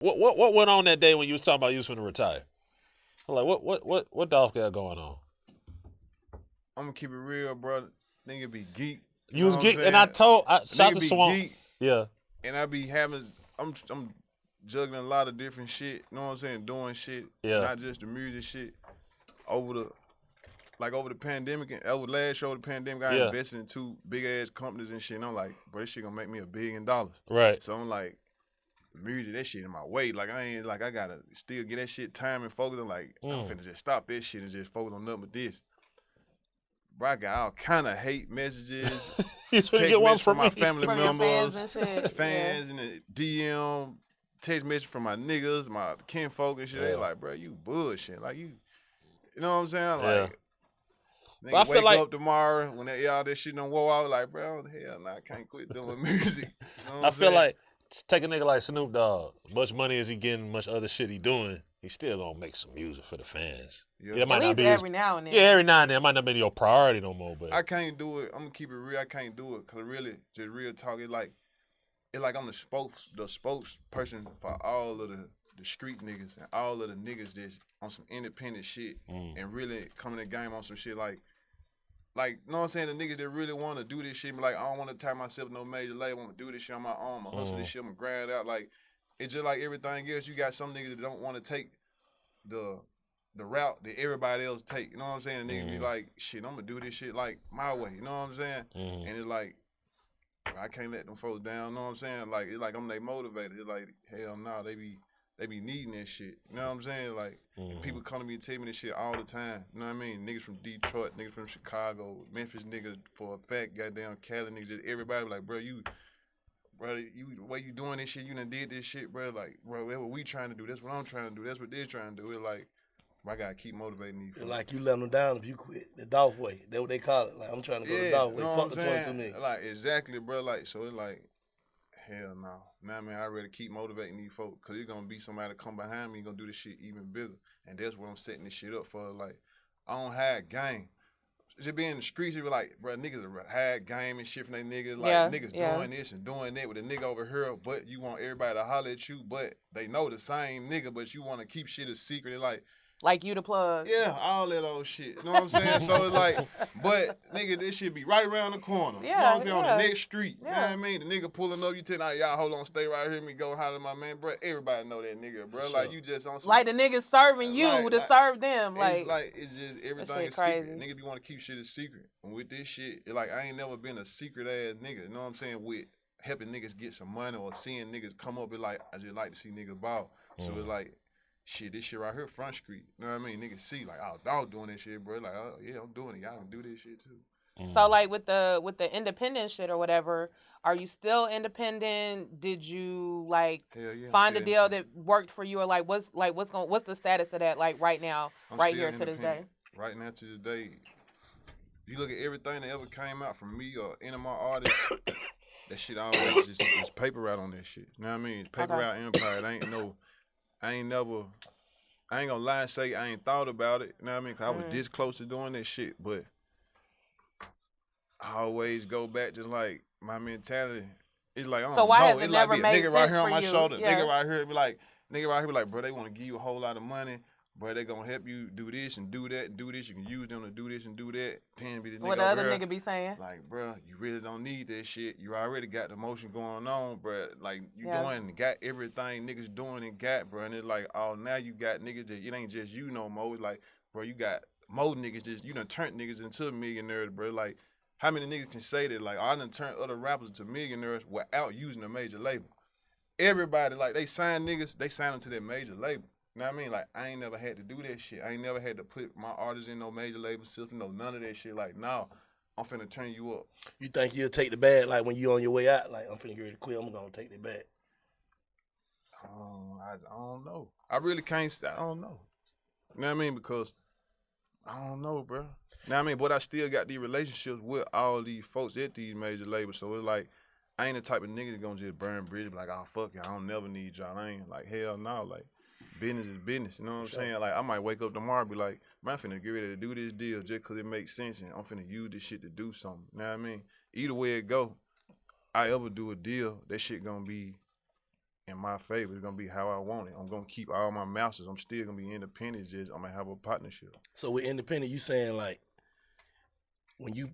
What went on that day when you was talking about you was finna retire? I'm like, what Dolph got going on? I'm gonna keep it real, bro. Nigga be geek. You was geek, and I shot Nigga the be Swamp. geek, Yeah. and I be having. I'm juggling a lot of different shit. You know what I'm saying? Doing shit, not just the music shit. Over the pandemic and over last year, over the pandemic, I invested in 2 big ass companies and shit. And I'm like, bro, this shit gonna make me $1 billion. Right. So I'm like, music, that shit in my way. Like I ain't like I gotta still get that shit time and focus. I'm like, I'm finna just stop this shit and just focus on nothing but this. Bro, I got all kind of hate messages, text messages from my family members, fans in the DM, text message from my niggas, my kinfolk and shit. They like, bro, you bullshit. Like you know what I'm saying? Like, nigga wake up tomorrow when all this shit done wore out. Like, bro, hell nah, I can't quit doing music. You know what I'm saying? Feel like take a nigga like Snoop Dogg. Much money as he getting, much other shit he doing. He still gonna make some music for the fans. Yeah, it might not be every now and then. Yeah, every now and then. It might not be your priority no more. But I can't do it. I'm gonna keep it real. I can't do it because really, just real talk. It's like I'm the spokesperson for all of the street niggas and all of the niggas that's on some independent shit and really coming to the game on some shit like, you know what I'm saying? The niggas that really want to do this shit, like, I don't want to tie myself to no major label. I'm going to do this shit on my own. I'm going to hustle this shit. I'm going to grind out. Like, it's just like everything else. You got some niggas that don't want to take the route that everybody else take. You know what I'm saying? The niggas be like, shit, I'm going to do this shit, like, my way. You know what I'm saying? And it's like, I can't let them folks down. You know what I'm saying? Like, it's like I'm they motivated. It's like, hell no, they be needing that shit. You know what I'm saying? Like, people come to me and tell me this shit all the time. You know what I mean? Niggas from Detroit, niggas from Chicago, Memphis niggas for a fact, goddamn Cali niggas. Everybody like, bro, the way you doing this shit, you done did this shit, bro. Like, bro, that's what we trying to do. That's what I'm trying to do. That's what they're trying to do. It's like, I gotta keep motivating these folks. Like, you let them down if you quit. The Dolph way. That's what they call it. Like, I'm trying to go the Dolph way. Fuck the 22 niggas. Like, exactly, bro. Like, so it's like, hell no. Now, I mean, I really keep motivating these folks because there's going to be somebody to come behind me and going to do this shit even bigger. And that's what I'm setting this shit up for. Like, I don't have game. Just being in the streets, it be like, bro, niggas had game and shit from they niggas. Like, niggas doing this and doing that with a nigga over here, but you want everybody to holler at you, but they know the same nigga, but you want to keep shit a secret. They're like you the plug. Yeah, all that old shit. You know what I'm saying? So it's like, but nigga, this shit be right around the corner. Yeah, you know what I'm saying? On the next street. Yeah. You know what I mean? The nigga pulling up, you tell y'all hold on, stay right here, me go holler at my man, bro. Everybody know that nigga, bro. Sure. Like you just on some, like the niggas serving you to serve them. It's just everything is secret. Niggas be want to keep shit a secret. And with this shit, it's like I ain't never been a secret ass nigga. You know what I'm saying? With helping niggas get some money or seeing niggas come up, it's like I just like to see niggas ball. So it's like, shit, this shit right here, Front Street. You know what I mean? Niggas see, like, oh, dog doing this shit, bro. Like, oh, yeah, I'm doing it. Y'all can do this shit, too. So, like, with the independent shit or whatever, are you still independent? Did you, like, find a deal that worked for you? Or, like, what's the status of that, like, right now, right here to this day? Right now to this day, you look at everything that ever came out from me or any of my artists, that shit always just paper route on that shit. You know what I mean? Paper route empire. It ain't no... I ain't gonna lie and say I ain't thought about it, you know what I mean? Cause I was this close to doing that shit, but I always go back to like my mentality. It's like, so why has it never made sense for you? Nigga right here on my shoulder, nigga right here be like, bro, they wanna give you a whole lot of money, bro, they gonna help you do this and do that and do this. You can use them to do this and do that. Then be the nigga what the other nigga be saying? Like, bro, you really don't need that shit. You already got the motion going on, bro. Like, you doing and got everything niggas doing and got, bro. And it's like, oh, now you got niggas that it ain't just you no more. It's like, bro, you got more niggas just, you done turned niggas into millionaires, bro. Like, how many niggas can say that? Like, I done turned other rappers into millionaires without using a major label. Everybody, like, they sign niggas, they sign them to their major label. You know what I mean? Like, I ain't never had to do that shit. I ain't never had to put my artists in no major label system, no none of that shit. Like, no, I'm finna turn you up. You think you'll take the bag, like, when you on your way out? Like, I'm finna get ready to quit, I'm gonna take the bag. I don't know. I really can't say, I don't know. You know what I mean? Because, I don't know, bro. You know what I mean? But I still got these relationships with all these folks at these major labels. So it's like, I ain't the type of nigga that gonna just burn bridges, like, oh, fuck it, I don't never need y'all. I ain't like, hell no, like, business is business, you know what I'm saying? Like, I might wake up tomorrow and be like, man, I'm finna get ready to do this deal just because it makes sense and I'm finna use this shit to do something, you know what I mean? Either way it go, I ever do a deal, that shit gonna be in my favor. It's gonna be how I want it. I'm gonna keep all my masters. I'm still gonna be independent. Just I'm gonna have a partnership. So with independent, you saying like when your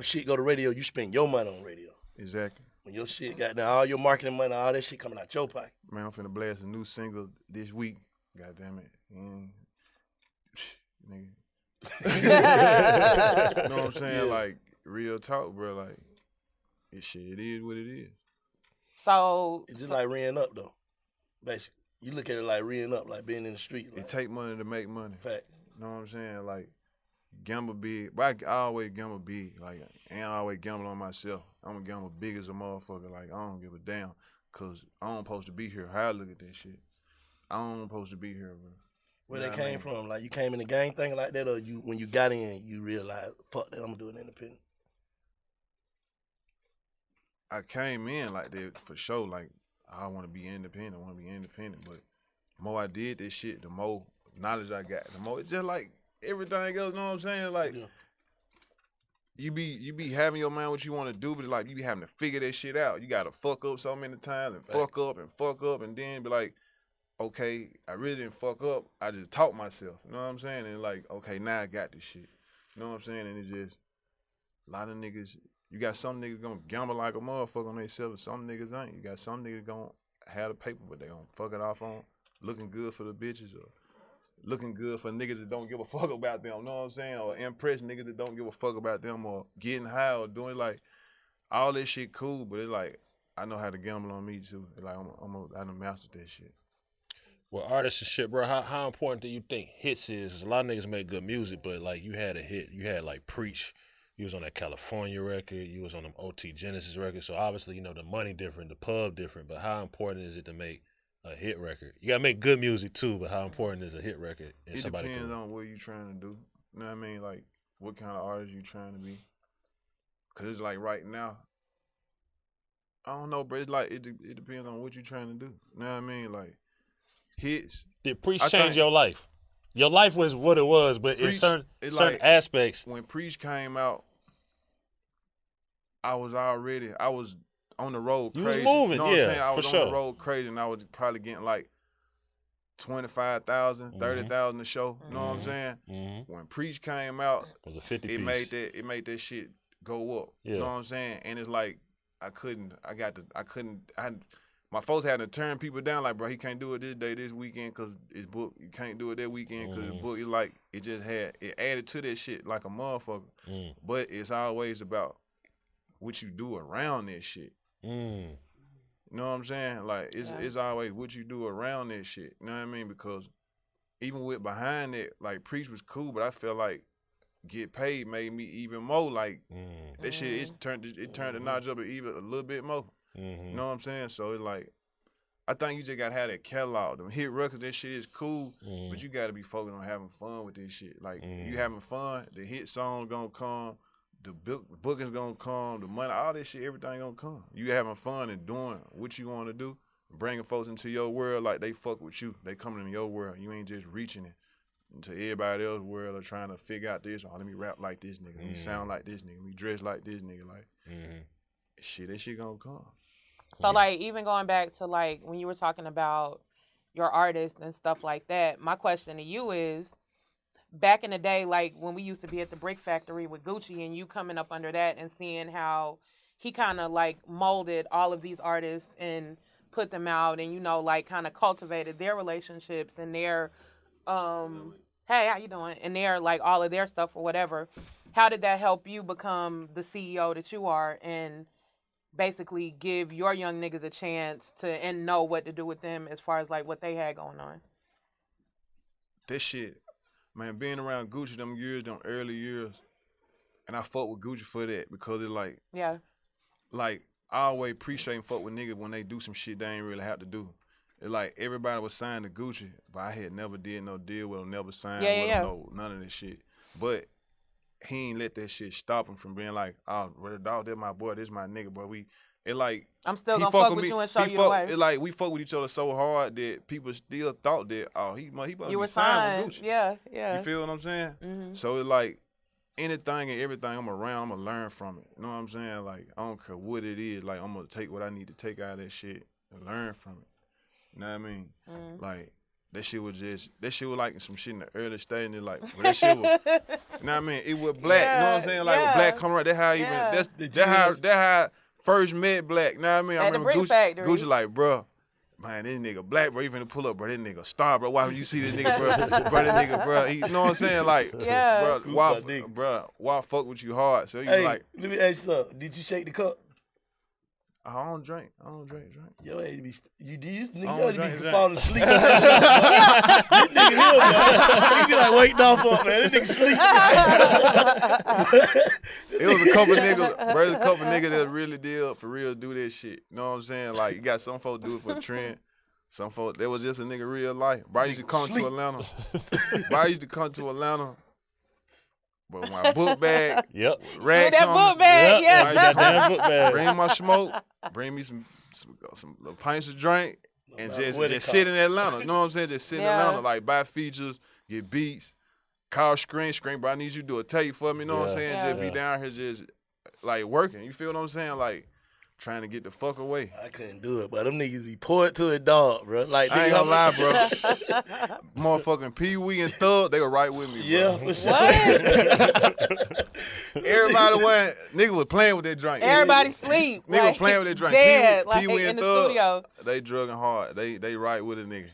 shit go to radio, you spend your money on radio. Exactly. When your shit got down, all your marketing money, all that shit coming out your pocket. Man, I'm finna blast a new single this week. God damn it. Nigga. You know what I'm saying? Yeah. Like, real talk, bro. Like, it is what it is. So it's just like reeing up, though. Basically, you look at it like reeing up, like being in the street. Like. It take money to make money. Fact. You know what I'm saying? Like, gamble big. But I always gamble big. Like, and I always gamble on myself. I'm gonna gamble big as a motherfucker. Like, I don't give a damn. Because I don't supposed to be here. How I look at that shit. I don't supposed to be here, bro. Where they came from? Like, you came in the gang thing like that, or you when you got in, you realized, fuck that, I'm gonna do it independent? I came in like that for sure. Like, I want to be independent. But the more I did this shit, the more knowledge I got. The more, it's just like everything else, you know what I'm saying? Like, yeah. You be having your mind what you want to do, but like, you be having to figure that shit out. You got to fuck up so many times and fuck up and then be like, okay, I really didn't fuck up. I just taught myself. You know what I'm saying? And like, okay, now I got this shit. You know what I'm saying? And it's just a lot of niggas. You got some niggas gonna gamble like a motherfucker on themselves. Some niggas ain't. You got some niggas gonna have the paper, but they gonna fuck it off on looking good for the bitches or looking good for niggas that don't give a fuck about them. You know what I'm saying? Or impress niggas that don't give a fuck about them or getting high or doing like all this shit cool. But it's like I know how to gamble on me too. It's like I done mastered that shit. Well, artists and shit, bro, how important do you think hits is? 'Cause a lot of niggas make good music, but like you had a hit. You had like Preach. You was on that California record. You was on them OT Genesis records. So obviously, you know, the money different, the pub different. But how important is it to make a hit record? You gotta make good music too, but how important is a hit record? It depends on what you trying to do. You know what I mean? Like, what kind of artist you trying to be? Cause it's like right now, I don't know, bro. It's like it depends on what you trying to do. You know what I mean? Like, hits. Did Preach change your life? Your life was what it was, but in certain aspects. When Preach came out, I was on the road crazy. You was moving, you know what I'm saying? I was on the road crazy, and I was probably getting like 25,000, 30,000 a show. You know what I'm saying? Mm-hmm. When Preach came out, it was a 50 piece. It made that shit go up. Yeah. You know what I'm saying? And it's like my folks had to turn people down, like, bro, he can't do it this day, this weekend, because it's booked. You can't do it that weekend because it's booked. It's like, it added to that shit like a motherfucker. But it's always about what you do around that shit. You know what I'm saying? Like, it's always what you do around that shit. You know what I mean? Because even with behind it, like, Preach was cool, but I feel like Get Paid made me even more, like, that shit, it turned the notch up even a little bit more. You know what I'm saying? So it's like, I think you just gotta have that catalog. Them hit records, that shit is cool, but you gotta be focused on having fun with this shit. Like, you having fun, the hit song gonna come, the booking's gonna come, the money, all this shit, everything gonna come. You having fun and doing what you wanna do, bringing folks into your world like they fuck with you. They coming in your world. You ain't just reaching it into everybody else's world or trying to figure out this. Oh, let me rap like this nigga. Let me sound like this nigga. Let me dress like this nigga. Like, shit, that shit gonna come. So, like, even going back to, like, when you were talking about your artists and stuff like that, my question to you is, back in the day, like, when we used to be at the Brick Factory with Gucci and you coming up under that and seeing how he kind of, like, molded all of these artists and put them out and, you know, like, kind of cultivated their relationships and their, hey, how you doing? And their, like, all of their stuff or whatever. How did that help you become the CEO that you are and basically give your young niggas a chance to and know what to do with them as far as like what they had going on? That shit, man, being around Gucci them early years, and I fuck with Gucci for that because it's like, like I always appreciate and fuck with niggas when they do some shit they ain't really have to do. It's like everybody was signed to Gucci, but I had never did no deal with them, never signed with them, no, none of this shit. But he ain't let that shit stop him from being like, oh, well, dog, that's my boy, this my nigga, boy. I'm still gonna fuck with you and show you the way. It's like we fuck with each other so hard that people still thought that, oh, he must be signed with Gucci. Yeah. You feel what I'm saying? So it's like anything and everything I'm around, I'm gonna learn from it. You know what I'm saying? Like, I don't care what it is. Like, I'm gonna take what I need to take out of that shit and learn from it. You know what I mean? Like, that shit was like some shit in the early stage, and like, but that shit was, you know what I mean? It was black, you know what I'm saying? Like, with black come around, that's how that how I first met black, you know what I mean? I remember Gucci like, bro, man, this nigga black, bro, even to pull up, bro, this nigga star, bro. Why would you see this nigga, bro? Bro, this nigga, bro, you know what I'm saying? Like, why fuck with you hard? So you like, let me ask you something. Did you shake the cup? I don't drink. Yo, ain't be you drink. falling asleep. This nigga here, man. You be like, wake Dolph up, man. This nigga sleep. It was a couple niggas, bro. A couple niggas that really did for real do that shit. You know what I'm saying? Like, you got some folks do it for a trend. Some folks, there was just a nigga real life. Bro, I used to come to Atlanta. But my book bag, rags that on book bag, Damn book bag. Bring my smoke, bring me some pints of drink, and just sit in Atlanta. You know what I'm saying? Just sit in Atlanta, like buy features, get beats, call screen, bro. I need you to do a tape for me. You know what I'm saying? Just be down here, just like working. You feel what I'm saying? Like trying to get the fuck away. I couldn't do it, but them niggas be poured to a dog, bro. Like, I ain't gonna lie, bro. Motherfucking Pee Wee and Thug, they were right with me, bro. Yeah, for sure. Everybody went, nigga was playing with that drink. Everybody sleep. Nigga was playing with that drink. Dead, Pee Wee in and the Thug, studio. they drugging hard. They right with a nigga.